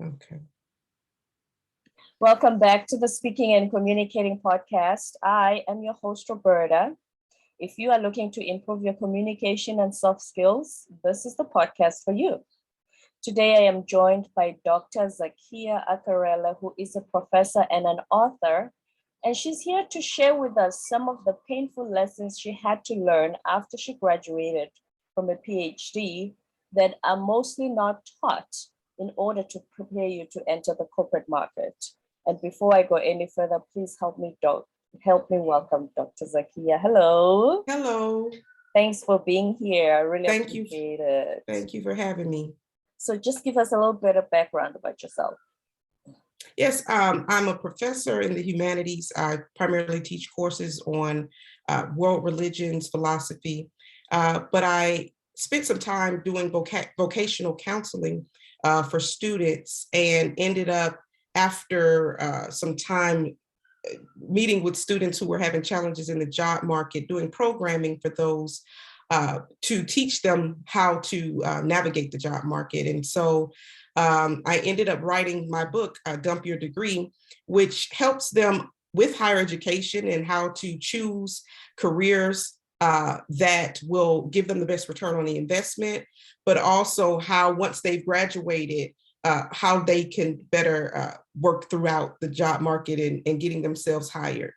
Okay. Welcome back to the Speaking and Communicating podcast. I am your host, Roberta. If you are looking to improve your communication and soft skills, this is the podcast for you. Today, I am joined by Dr. Zakiya Akerele, who is a professor and an author, and she's here to share with us some of the painful lessons she had to learn after she graduated from a Ph.D. that are mostly not taught in order to prepare you to enter the corporate market. And before I go any further, please help me welcome Dr. Zakiya. Hello. Hello. Thanks for being here. I really Thank you. appreciate it. Thank you for having me. So just give us a little bit of background about yourself. Yes, I'm a professor in the humanities. I primarily teach courses on world religions, philosophy, but I spent some time doing vocational counseling for students and ended up after some time meeting with students who were having challenges in the job market, doing programming for those to teach them how to navigate the job market. And so I ended up writing my book, Dump Your Degree, which helps them with higher education and how to choose careers that will give them the best return on the investment, but also how once they've graduated, how they can better work throughout the job market and getting themselves hired.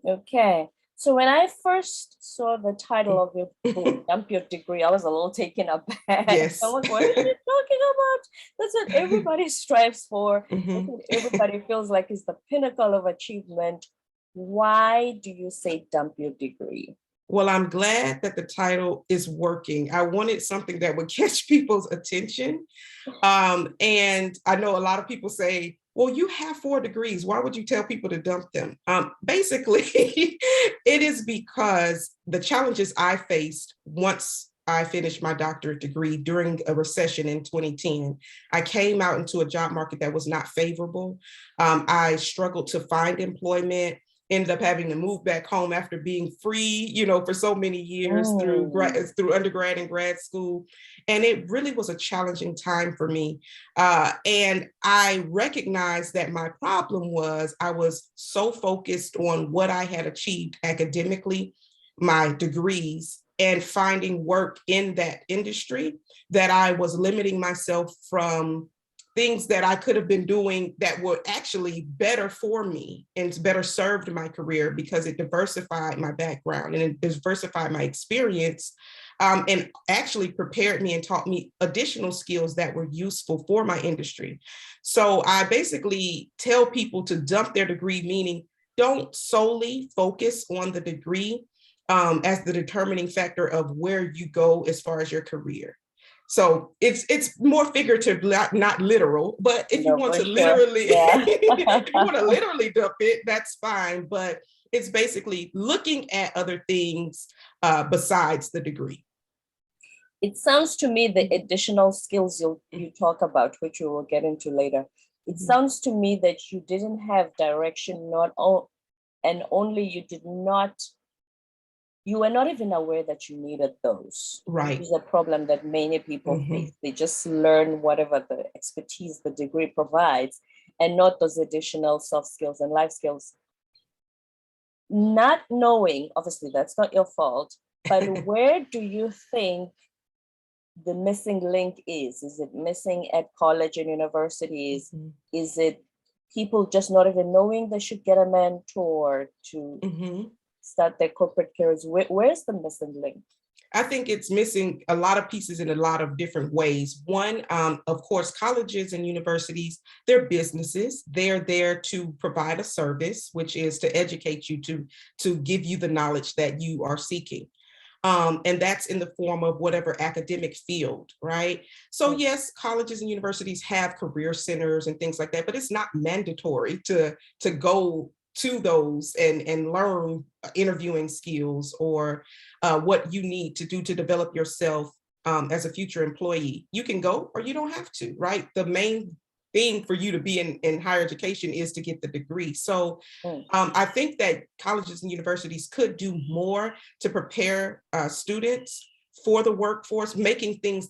Okay. So when I first saw the title of your book, Dump Your Degree, I was a little taken aback. Yes. I'm like, what is she talking about? That's what everybody strives for. Mm-hmm. That's what everybody feels like is the pinnacle of achievement. Why do you say dump your degree? Well, I'm glad that the title is working. I wanted something that would catch people's attention. And I know a lot of people say, well, you have 4 degrees. Why would you tell people to dump them? Basically, it is because the challenges I faced once I finished my doctorate degree during a recession in 2010, I came out into a job market that was not favorable. I struggled to find employment. Ended up having to move back home after being free, for so many years through undergrad and grad school. And it really was a challenging time for me. And I recognized that my problem was I was so focused on what I had achieved academically, my degrees, and finding work in that industry that I was limiting myself from things that I could have been doing that were actually better for me and better served my career because it diversified my background and it diversified my experience and actually prepared me and taught me additional skills that were useful for my industry. So I basically tell people to dump their degree, meaning don't solely focus on the degree as the determining factor of where you go as far as your career. So it's more figurative, not literal. But if you want to literally, if you want to literally dump it, that's fine. But it's basically looking at other things besides the degree. It sounds to me the additional skills you talk about, which we will get into later. It sounds to me that you didn't have direction, and only you were not even aware that you needed those. Right. Which is a problem that many people face. They just learn whatever the expertise the degree provides and not those additional soft skills and life skills. Not knowing, obviously that's not your fault, but where do you think the missing link is? Is it missing at college and universities? Is it people just not even knowing they should get a mentor to start their corporate careers? Where's the missing link? I think it's missing a lot of pieces in a lot of different ways. One, of course, colleges and universities, they're businesses. They're there to provide a service, which is to educate you, to give you the knowledge that you are seeking. And that's in the form of whatever academic field, right? So yes, colleges and universities have career centers and things like that, but it's not mandatory to go to those and learn interviewing skills or what you need to do to develop yourself as a future employee. You can go or you don't have to, right? The main thing for you to be in higher education is to get the degree. So I think that colleges and universities could do more to prepare students for the workforce, making things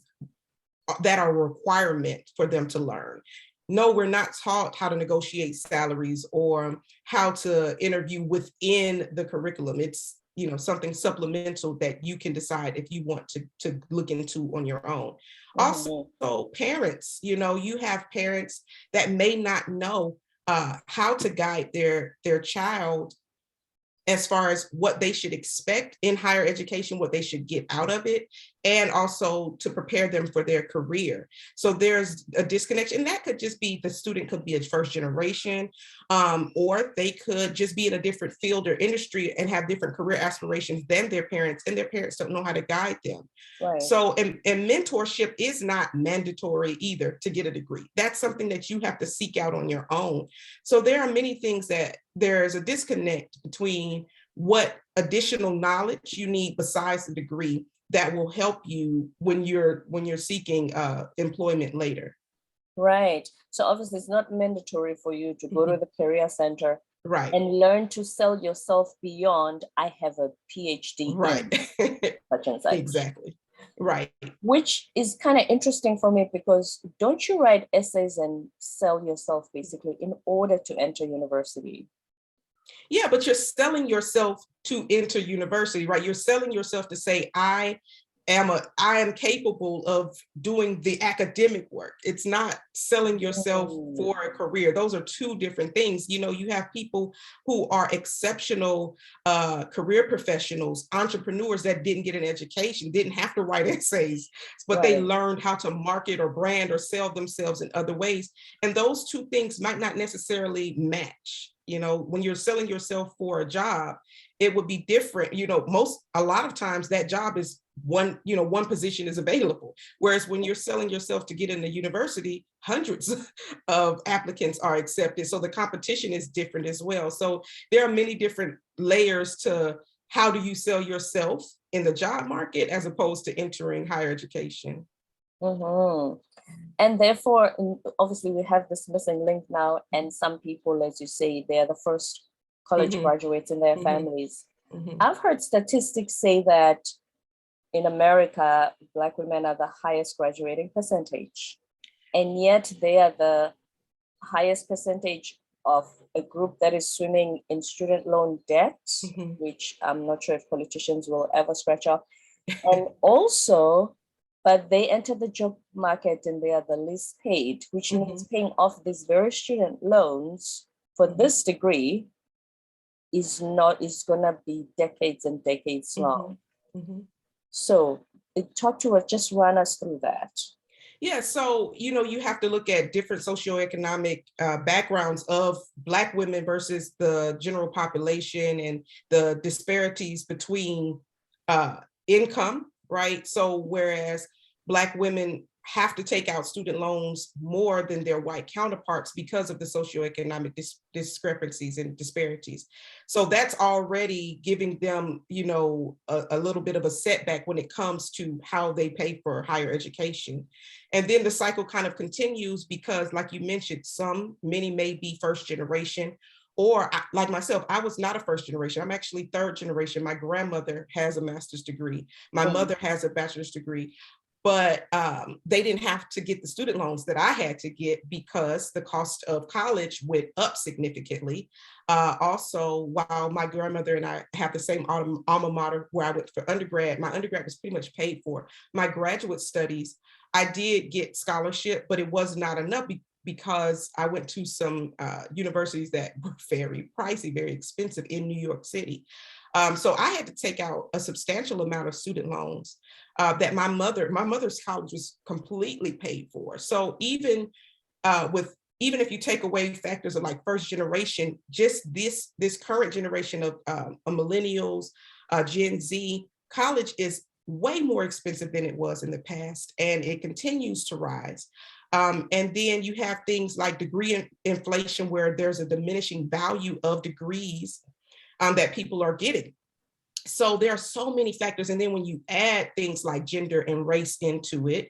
that are a requirement for them to learn. no, we're not taught how to negotiate salaries or how to interview within the curriculum. It's, something supplemental that you can decide if you want to look into on your own. Also, parents, you have parents that may not know how to guide their child as far as what they should expect in higher education, what they should get out of it, and also to prepare them for their career. So there's a disconnection. And that could just be the student could be a first generation, or they could just be in a different field or industry and have different career aspirations than their parents, and their parents don't know how to guide them. Right. So, and mentorship is not mandatory either to get a degree. That's something that you have to seek out on your own. So there are many things that there's a disconnect between what additional knowledge you need besides the degree that will help you when you're seeking employment later. Right. So obviously it's not mandatory for you to go to the career center, right, and learn to sell yourself beyond I have a PhD, right, in such and such. Exactly. Right. Which is kind of interesting for me, because don't you write essays and sell yourself basically in order to enter university? Yeah, but you're selling yourself to enter university, right? You're selling yourself to say, I am capable of doing the academic work. It's not selling yourself for a career. Those are two different things. You have people who are exceptional career professionals, entrepreneurs that didn't get an education, didn't have to write essays, but they learned how to market or brand or sell themselves in other ways. And those two things might not necessarily match. When you're selling yourself for a job, it would be different. A lot of times that job is one position is available. Whereas when you're selling yourself to get into university, hundreds of applicants are accepted. So the competition is different as well. So there are many different layers to how do you sell yourself in the job market as opposed to entering higher education. Mm-hmm. And therefore, obviously, we have this missing link now. And some people, as you say, they're the first college graduates in their families. I've heard statistics say that in America, Black women are the highest graduating percentage. And yet they are the highest percentage of a group that is swimming in student loan debt, which I'm not sure if politicians will ever scratch off. And also, but they enter the job market and they are the least paid, which means paying off these very student loans for this degree is gonna be decades and decades long. So talk to us, just run us through that. Yeah, so, you have to look at different socioeconomic backgrounds of Black women versus the general population and the disparities between income, right? So whereas Black women have to take out student loans more than their white counterparts because of the socioeconomic discrepancies and disparities. So that's already giving them, a little bit of a setback when it comes to how they pay for higher education. And then the cycle kind of continues because, like you mentioned, many may be first generation, or like myself, I was not a first generation. I'm actually third generation. My grandmother has a master's degree. My mother has a bachelor's degree. But they didn't have to get the student loans that I had to get because the cost of college went up significantly. Also, while my grandmother and I have the same alma mater where I went for undergrad, my undergrad was pretty much paid for. My graduate studies, I did get scholarship, but it was not enough because I went to some universities that were very pricey, very expensive in New York City. So I had to take out a substantial amount of student loans that my mother's college was completely paid for. So even if you take away factors of like first generation, just this current generation of millennials, Gen Z, college is way more expensive than it was in the past, and it continues to rise. And then you have things like degree inflation, where there's a diminishing value of degrees that people are getting. So there are so many factors. And then when you add things like gender and race into it,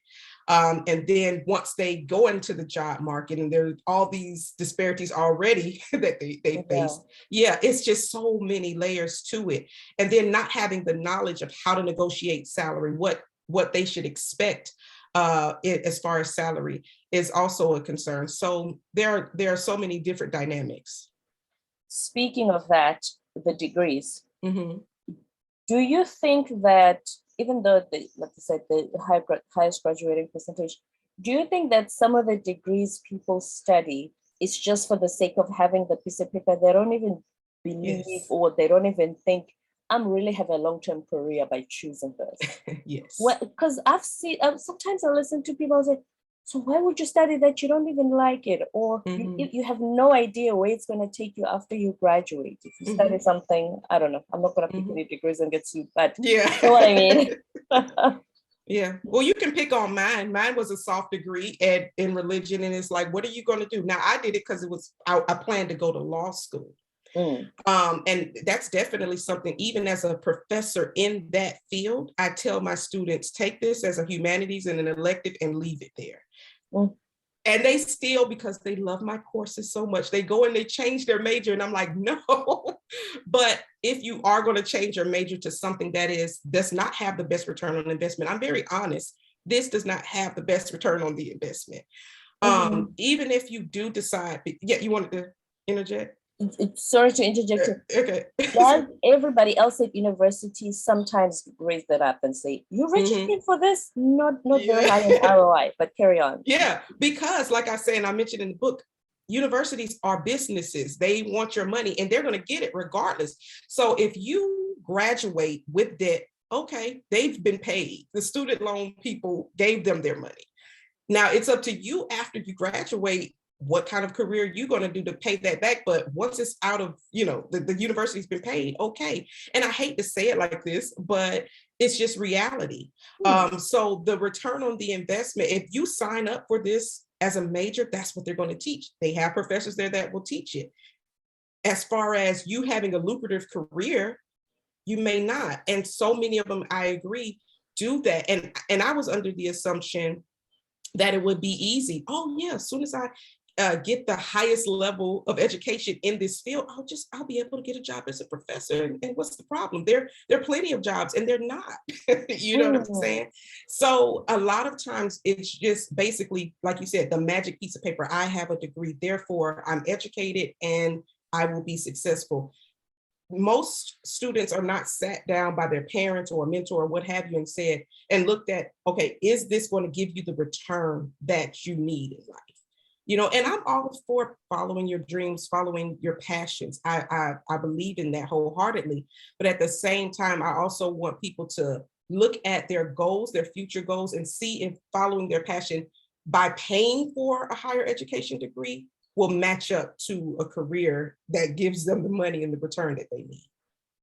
and then once they go into the job market and there's all these disparities already that they face, it's just so many layers to it. And then not having the knowledge of how to negotiate salary, what they should expect as far as salary is also a concern. So there are so many different dynamics. Speaking of that, the degrees, Mm-hmm. do you think that even though, like you said, the highest graduating percentage, do you think that some of the degrees people study is just for the sake of having the piece of paper? They don't even believe, Yes. or they don't even think, I'm really have a long-term career by choosing this. Yes. Well, because I've seen, sometimes I listen to people say, so why would you study that you don't even like it? Or you have no idea where it's going to take you after you graduate. If you study something, I don't know, I'm not going to pick any degrees and get sued, but yeah. you know what I mean? Yeah. Well, you can pick on mine. Mine was a soft degree in religion. And it's like, what are you going to do? Now, I did it because I planned to go to law school. And that's definitely something, even as a professor in that field, I tell my students, take this as a humanities and an elective and leave it there. And they still, because they love my courses so much, they go and they change their major. And I'm like, no. But if you are going to change your major to something that does not have the best return on investment, I'm very honest, this does not have the best return on the investment. Even if you do decide, yeah, you wanted to interject? Sorry to interject. Okay. Does everybody else at university sometimes raise that up and say, you're registering for this? Not very high in ROI, but carry on. Yeah, because like I said, and I mentioned in the book, universities are businesses. They want your money and they're going to get it regardless. So if you graduate with debt, okay, they've been paid. The student loan people gave them their money. Now it's up to you after you graduate what kind of career you're going to do to pay that back. But once it's out of, the university's been paid, okay. And I hate to say it like this, but it's just reality. So the return on the investment, if you sign up for this as a major, that's what they're going to teach. They have professors there that will teach it. As far as you having a lucrative career, you may not. And so many of them, I agree, do that. And I was under the assumption that it would be easy. Oh yeah, as soon as I get the highest level of education in this field, I'll be able to get a job as a professor. And what's the problem? There are plenty of jobs, and they're not. You know what I'm saying? So a lot of times it's just basically, like you said, the magic piece of paper. I have a degree, therefore I'm educated and I will be successful. Most students are not sat down by their parents or a mentor or what have you and looked at, okay, is this going to give you the return that you need in life? And I'm all for following your dreams, following your passions. I believe in that wholeheartedly. But at the same time, I also want people to look at their goals, their future goals, and see if following their passion by paying for a higher education degree will match up to a career that gives them the money and the return that they need.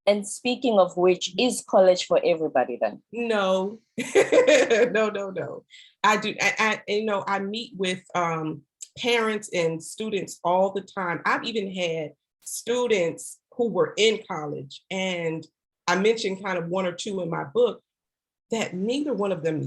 And speaking of which, is college for everybody then? No, no. I do. I meet with parents and students all the time. I've even had students who were in college, and I mentioned kind of one or two in my book that neither one of them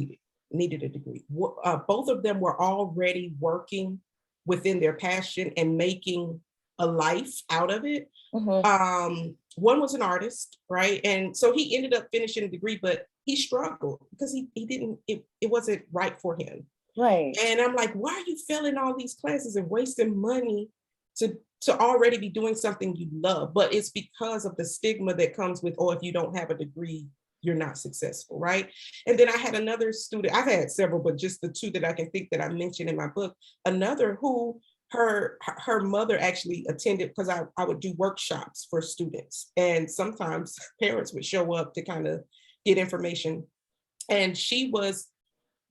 needed a degree. Both of them were already working within their passion and making a life out of it. One was an artist, right? And so he ended up finishing a degree, but he struggled because it wasn't right for him. Right. And I'm like, why are you failing all these classes and wasting money to already be doing something you love? But it's because of the stigma that comes with, if you don't have a degree, you're not successful, right? And then I had another student, I've had several, but just the two that I can think that I mentioned in my book, another who her mother actually attended, because I would do workshops for students. And sometimes parents would show up to kind of get information. And she was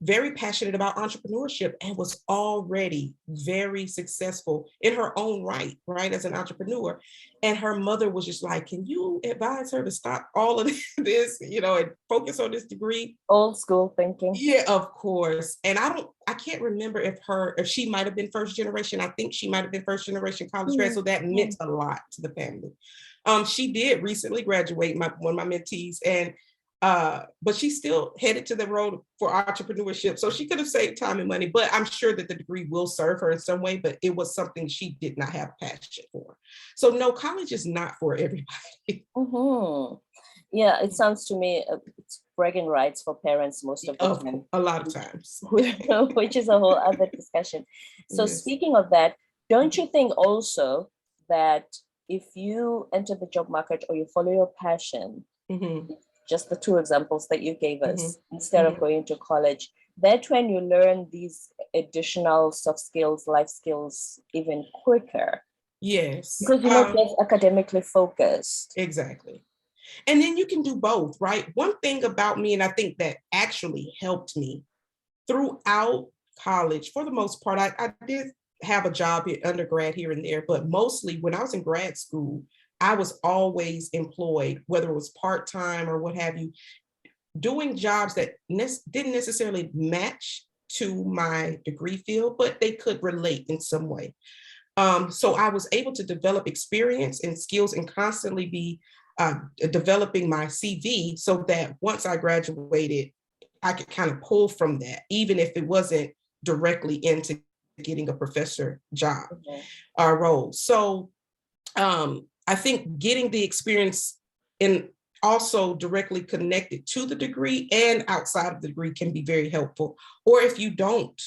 very passionate about entrepreneurship and was already very successful in her own right, as an entrepreneur. And her mother was just like, can you advise her to stop all of this, and focus on this degree? Old school thinking. Yeah, of course. And I can't remember if she might have been first generation. I think she might have been first generation college grad. So that meant a lot to the family. She did recently graduate, one of my mentees, and but she's still headed to the road for entrepreneurship. So she could have saved time and money, but I'm sure that the degree will serve her in some way, but it was something she did not have passion for. So no, college is not for everybody. Yeah, it sounds to me it's bragging rights for parents most of the time. A lot of times. Which is a whole other discussion. So Yes. speaking of that, don't you think also that if you enter the job market or you follow your passion, Mm-hmm. just the two examples that you gave us, Mm-hmm. instead of Mm-hmm. going to college, that's when you learn these additional soft skills, life skills even quicker Yes. because you're not just academically focused. Exactly. And then you can do both, right? One thing about me, and I think that actually helped me throughout college, for the most part, I did have a job at undergrad here and there, but mostly when I was in grad school, I was always employed, whether it was part-time or what have you, doing jobs that didn't necessarily match to my degree field, but they could relate in some way. So I was able to develop experience and skills and constantly be developing my CV so that once I graduated, I could kind of pull from that, even if it wasn't directly into getting a professor job or role. So I think getting the experience and also directly connected to the degree and outside of the degree can be very helpful. Or if you don't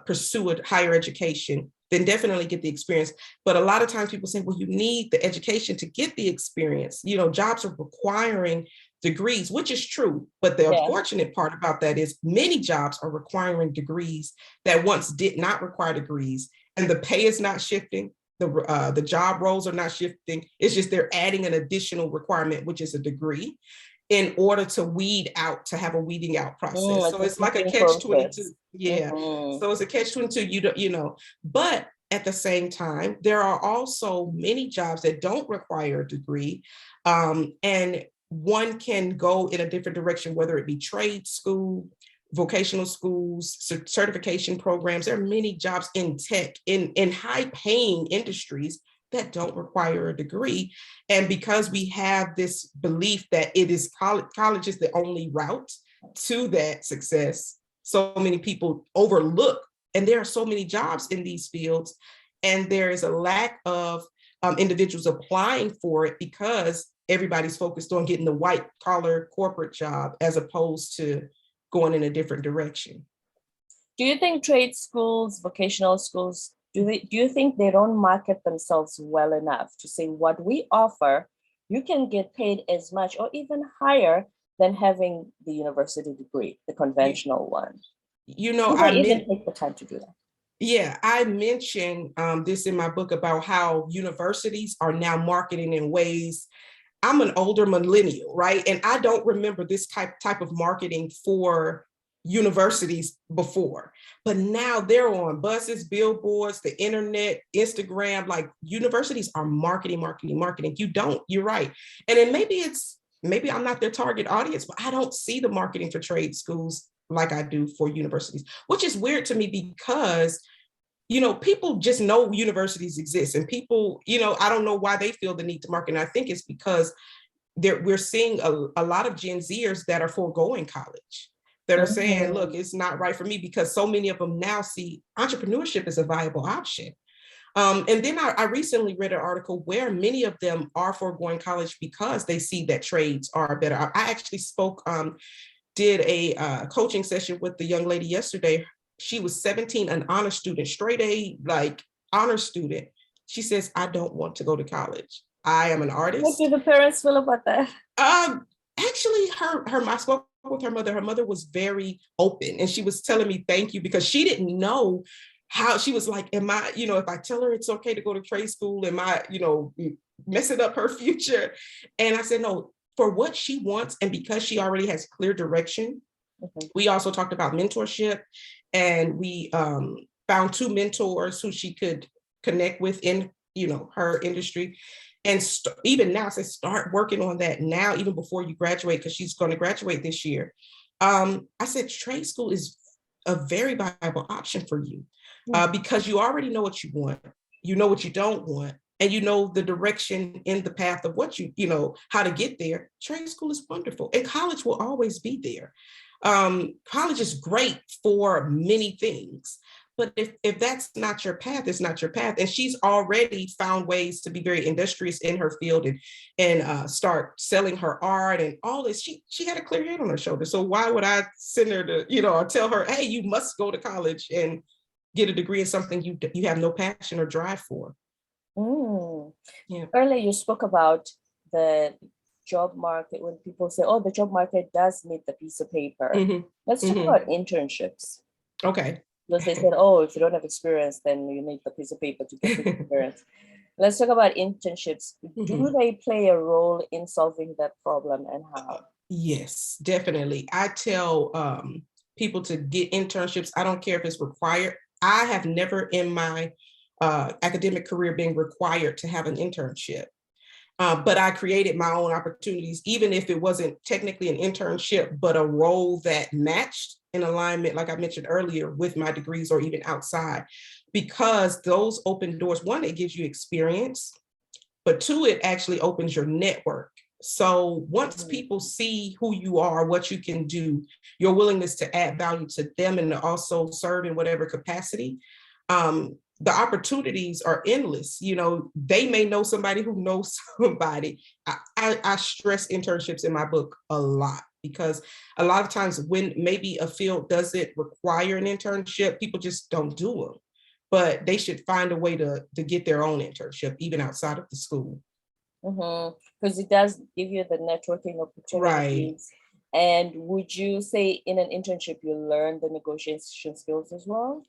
pursue a higher education, then definitely get the experience. But a lot of times people say, well, you need the education to get the experience. You know, jobs are requiring degrees, which is true. But the unfortunate part about that is many jobs are requiring degrees that once did not require degrees, and the pay is not shifting. The job roles are not shifting. It's just they're adding an additional requirement, which is a degree, in order to weed out, to have a weeding out process. So it's like a catch-22. Yeah. So it's a catch-22. You know, but at the same time, there are also many jobs that don't require a degree. And one can go in a different direction, whether it be trade school, vocational schools, certification programs. There are many jobs in tech, in high-paying industries that don't require a degree. And because we have this belief that it is college is the only route to that success, so many people overlook, and there are so many jobs in these fields, and there is a lack of individuals applying for it because everybody's focused on getting the white collar corporate job as opposed to going in a different direction. Do you think trade schools, vocational schools, do you think they don't market themselves well enough to say what we offer, you can get paid as much or even higher than having the university degree, the conventional one? You know, do they even take the time to do that? Yeah, I mentioned this in my book about how universities are now marketing in ways. I'm an older millennial, right? And I don't remember this type of marketing for universities before, but now they're on buses, billboards, the internet, Instagram. Like, universities are marketing. You're right. And then maybe I'm not their target audience, but I don't see the marketing for trade schools like I do for universities, which is weird to me because, you know, people just know universities exist, and people, you know, I don't know why they feel the need to market. And I think it's because we're seeing a lot of Gen Zers that are foregoing college, that are saying, look, it's not right for me, because so many of them now see entrepreneurship as a viable option. And then I recently read an article where many of them are foregoing college because they see that trades are better. I actually did a coaching session with the young lady yesterday. She was 17, an honor student, straight A, like honor student. She says, I don't want to go to college. I am an artist. What do the parents feel about that? Actually, I spoke with her mother. Her mother was very open, and she was telling me thank you, because she didn't know how. She was like, am I, you know, if I tell her it's okay to go to trade school, am I, you know, messing up her future? And I said, no, for what she wants, and because she already has clear direction. We also talked about mentorship, and we found 2 mentors who she could connect with in, you know, her industry. And even now, I start working on that now, even before you graduate, because she's going to graduate this year. I said, trade school is a very viable option for you, because you already know what you want, you know what you don't want, and you know the direction in the path of what you know, how to get there. Trade school is wonderful, and college will always be there. College is great for many things, But if that's not your path, it's not your path. And she's already found ways to be very industrious in her field and start selling her art and all this. She had a clear head on her shoulder. So why would I send her to, or tell her, hey, you must go to college and get a degree in something you have no passion or drive for? Yeah. Earlier you spoke about the job market, when people say, oh, the job market does need the piece of paper. Let's talk about internships. Okay. Because they said, oh, if you don't have experience, then you need the piece of paper to get the experience. Let's talk about internships. Do they play a role in solving that problem, and how? Yes, definitely. I tell people to get internships. I don't care if it's required. I have never in my academic career been required to have an internship. But I created my own opportunities, even if it wasn't technically an internship, but a role that matched in alignment, like I mentioned earlier, with my degrees or even outside, because those open doors, one, it gives you experience, but two, it actually opens your network. So once people see who you are, what you can do, your willingness to add value to them and to also serve in whatever capacity, the opportunities are endless. They may know somebody who knows somebody. I stress internships in my book a lot, because a lot of times when maybe a field doesn't require an internship, people just don't do them. But they should find a way to get their own internship, even outside of the school. Because it does give you the networking opportunities. Right. And would you say in an internship you learn the negotiation skills as well?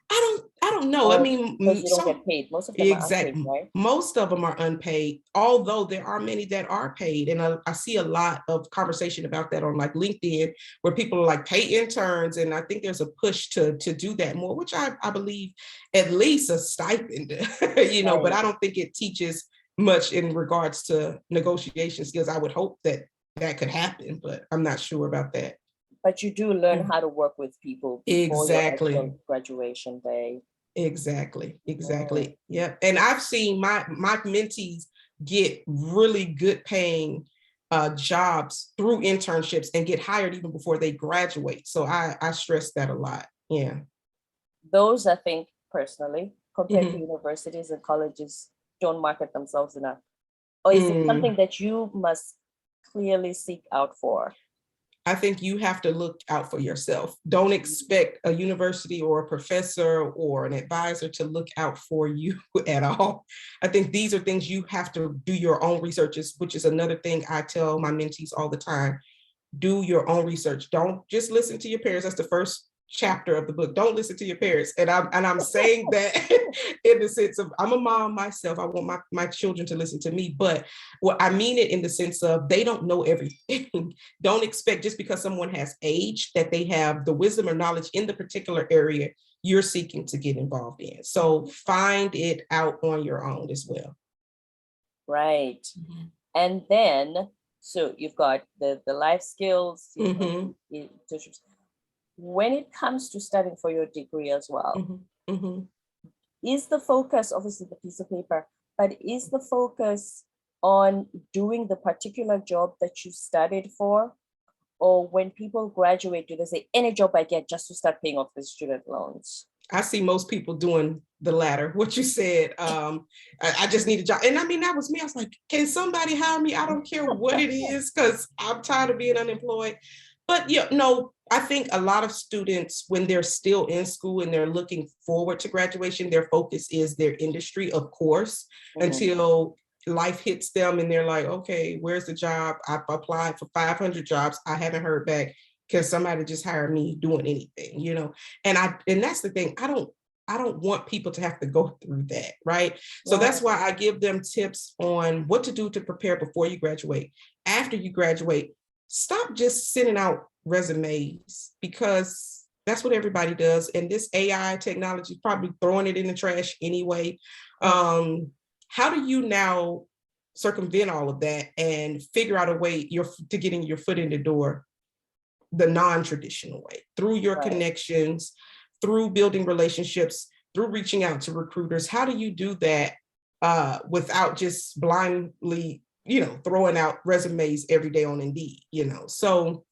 I don't know. I mean, because you don't get paid. Most of them are unpaid, right? Most of them are unpaid, although there are many that are paid. And I see a lot of conversation about that on like LinkedIn, where people are like, pay interns. And I think there's a push to do that more, which I believe at least a stipend, right. But I don't think it teaches much in regards to negotiation skills. I would hope that could happen, but I'm not sure about that. But you do learn how to work with people before your graduation day. Exactly. Yep. And I've seen my mentees get really good paying jobs through internships and get hired even before they graduate. So I stress that a lot. Yeah. Those, I think, personally, compared to universities and colleges, don't market themselves enough. Or is it something that you must clearly seek out for? I think you have to look out for yourself. Don't expect a university or a professor or an advisor to look out for you at all. I think these are things you have to do your own researches, which is another thing I tell my mentees all the time. Do your own research. Don't just listen to your parents. That's the first chapter of the book. Don't listen to your parents. And I'm saying that in the sense of, I'm a mom myself. I want my children to listen to me, but I mean it in the sense of they don't know everything. Don't expect just because someone has age that they have the wisdom or knowledge in the particular area you're seeking to get involved in. So find it out on your own as well. Right. And then, so you've got the life skills, when it comes to studying for your degree as well, is the focus, obviously the piece of paper, but is the focus on doing the particular job that you studied for? Or when people graduate, do they say, any job I get just to start paying off the student loans? I see most people doing the latter, what you said. I just need a job. And I mean, that was me. I was like, can somebody hire me? I don't care what it is, because I'm tired of being unemployed. But I think a lot of students, when they're still in school and they're looking forward to graduation, their focus is their industry, of course, until life hits them and they're like, okay, where's the job? I've applied for 500 jobs. I haven't heard back. Can somebody just hire me doing anything, And that's the thing. I don't want people to have to go through that, right? So that's why I give them tips on what to do to prepare before you graduate. After you graduate, stop just sending out resumes, because that's what everybody does. And this AI technology is probably throwing it in the trash anyway. How do you now circumvent all of that and figure out a way to getting your foot in the door the non-traditional way, through your connections, through building relationships, through reaching out to recruiters? How do you do that without just blindly, throwing out resumes every day on Indeed, So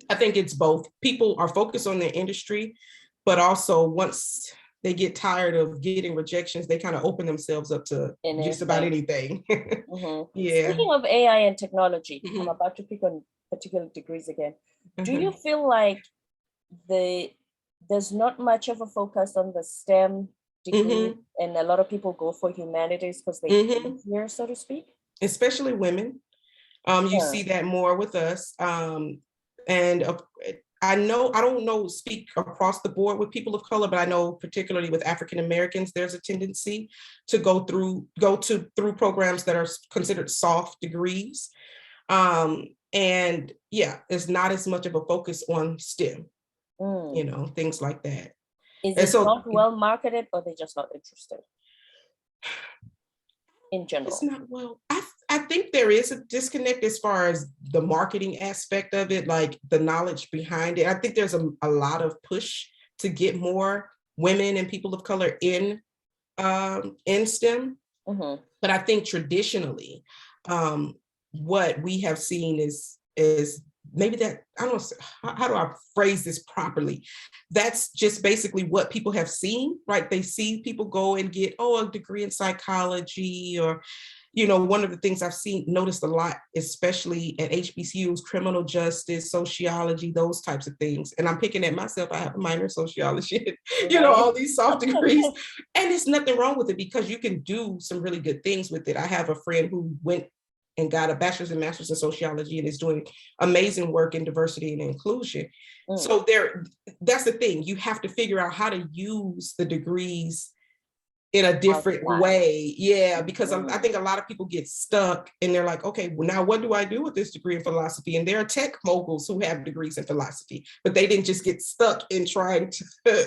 I think it's both. People are focused on their industry, but also once they get tired of getting rejections, they kind of open themselves up to just about anything. Yeah. Speaking of AI and technology, I'm Mhm. about to pick on particular degrees again. Do Mhm. you feel like there's not much of a focus on the STEM degree, and a lot of people go for humanities because they easier, so to speak? Especially women. You see that more with us. And I know, I don't know, speak across the board with people of color, but I know particularly with African Americans, there's a tendency to go through programs that are considered soft degrees. And yeah, it's not as much of a focus on STEM, you know, things like that. Is And it so not well marketed, or they're just not interested in it's general? not well. I think there is a disconnect as far as the marketing aspect of it, like the knowledge behind it. I think there's a lot of push to get more women and people of color in STEM. But I think traditionally, what we have seen is maybe that, I don't know, how do I phrase this properly? That's just basically what people have seen, right? They see people go and get, a degree in psychology, or, you know, one of the things I've noticed a lot, especially at HBCUs, criminal justice, sociology, those types of things. And I'm picking at myself, I have a minor in sociology, you know, all these soft degrees. And there's nothing wrong with it, because you can do some really good things with it. I have a friend who went and got a bachelor's and master's in sociology and is doing amazing work in diversity and inclusion. So that's the thing. You have to figure out how to use the degrees in a different way. Yeah, because I think a lot of people get stuck and they're like, okay, well, now what do I do with this degree in philosophy? And there are tech moguls who have degrees in philosophy, but they didn't just get stuck in trying to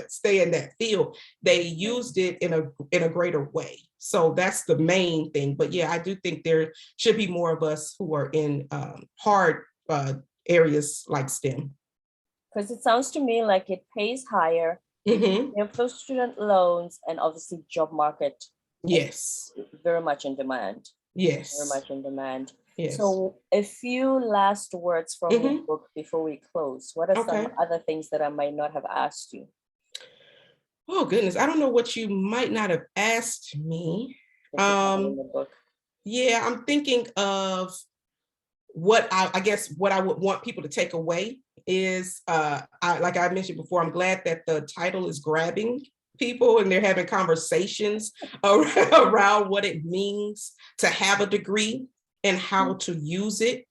stay in that field. They used it in a greater way. So that's the main thing. But yeah, I do think there should be more of us who are in hard areas like STEM. Because it sounds to me like it pays higher. You have those student loans, and obviously job market. Yes. Very much in demand. Yes. Very much in demand. Yes. So a few last words from your book before we close. What are some other things that I might not have asked you? Oh goodness, I don't know what you might not have asked me. Yeah, I'm thinking of what I guess what I would want people to take away is, like I mentioned before, I'm glad that the title is grabbing people and they're having conversations around what it means to have a degree and how to use it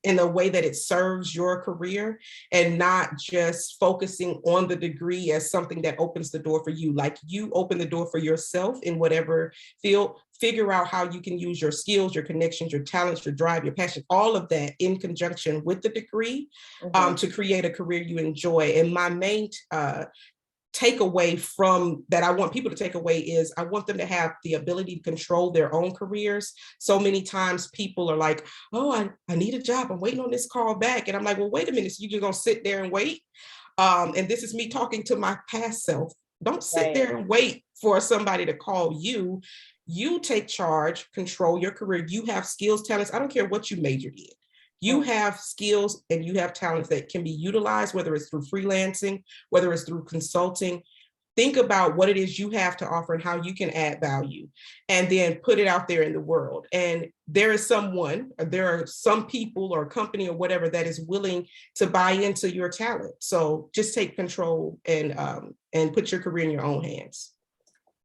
in a way that it serves your career, and not just focusing on the degree as something that opens the door for you. Like, you open the door for yourself in whatever field, figure out how you can use your skills, your connections, your talents, your drive, your passion, all of that in conjunction with the degree to create a career you enjoy. And my main takeaway from that I want people to take away is I want them to have the ability to control their own careers. So many times people are like, oh, I need a job. I'm waiting on this call back. And I'm like, well, wait a minute. So you just gonna sit there and wait? And this is me talking to my past self. Don't sit there and wait for somebody to call you. You take charge, control your career. You have skills, talents. I don't care what you majored in. You have skills and you have talents that can be utilized, whether it's through freelancing, whether it's through consulting. Think about what it is you have to offer and how you can add value, and then put it out there in the world. And there is there are some people or company or whatever that is willing to buy into your talent. So just take control and put your career in your own hands.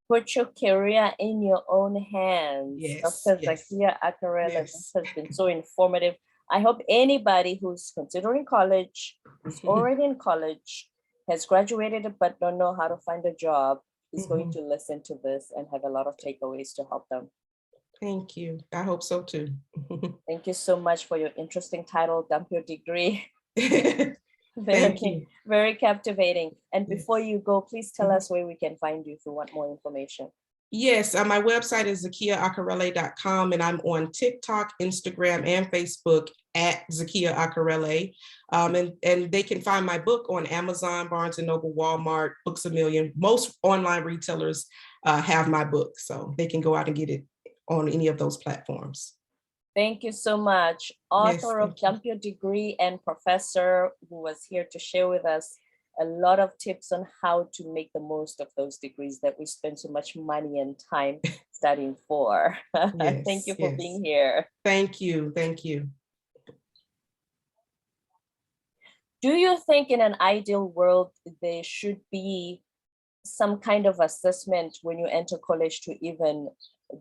Put your career in your own hands. Yes, Dr. Zakiya Akerele, this has been so informative. I hope anybody who's considering college, who's already in college, has graduated but don't know how to find a job, is going to listen to this and have a lot of takeaways to help them. Thank you. I hope so too. Thank you so much for your interesting title, Dump Your Degree. Thank you. Very captivating. And before you go, please tell us where we can find you if you want more information. Yes, my website is zakiyaakerele.com, and I'm on TikTok, Instagram, and Facebook at Zakiya Akerele. And they can find my book on Amazon, Barnes & Noble, Walmart, Books A Million. Most online retailers have my book, so they can go out and get it on any of those platforms. Thank you so much. Author of Dump Your Degree and professor who was here to share with us a lot of tips on how to make the most of those degrees that we spend so much money and time studying for. Thank you for being here. Thank you. Thank you. Do you think in an ideal world, there should be some kind of assessment when you enter college to even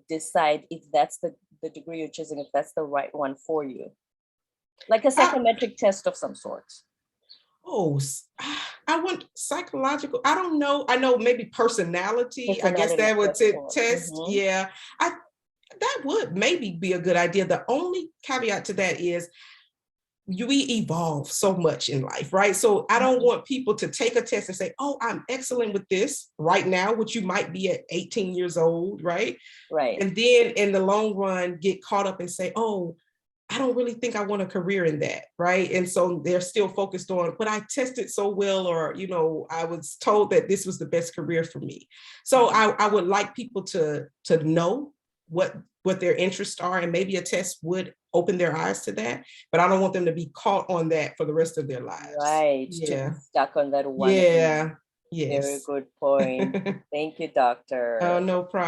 decide if that's the degree you're choosing, if that's the right one for you? Like a psychometric test of some sort. Oh, I want psychological. I don't know. I know maybe personality. I guess that would test. Mm-hmm. Yeah, that would maybe be a good idea. The only caveat to that is we evolve so much in life, right? So I don't want people to take a test and say, oh, I'm excellent with this right now, which you might be at 18 years old, right? Right. And then in the long run, get caught up and say, oh, I don't really think I want a career in that, right? And so they're still focused on, but I tested so well, or, you know, I was told that this was the best career for me. So I would like people to know what their interests are, and maybe a test would open their eyes to that, but I don't want them to be caught on that for the rest of their lives. Right, to be stuck on that one. Yeah, yes. Very good point. Thank you, doctor. No problem.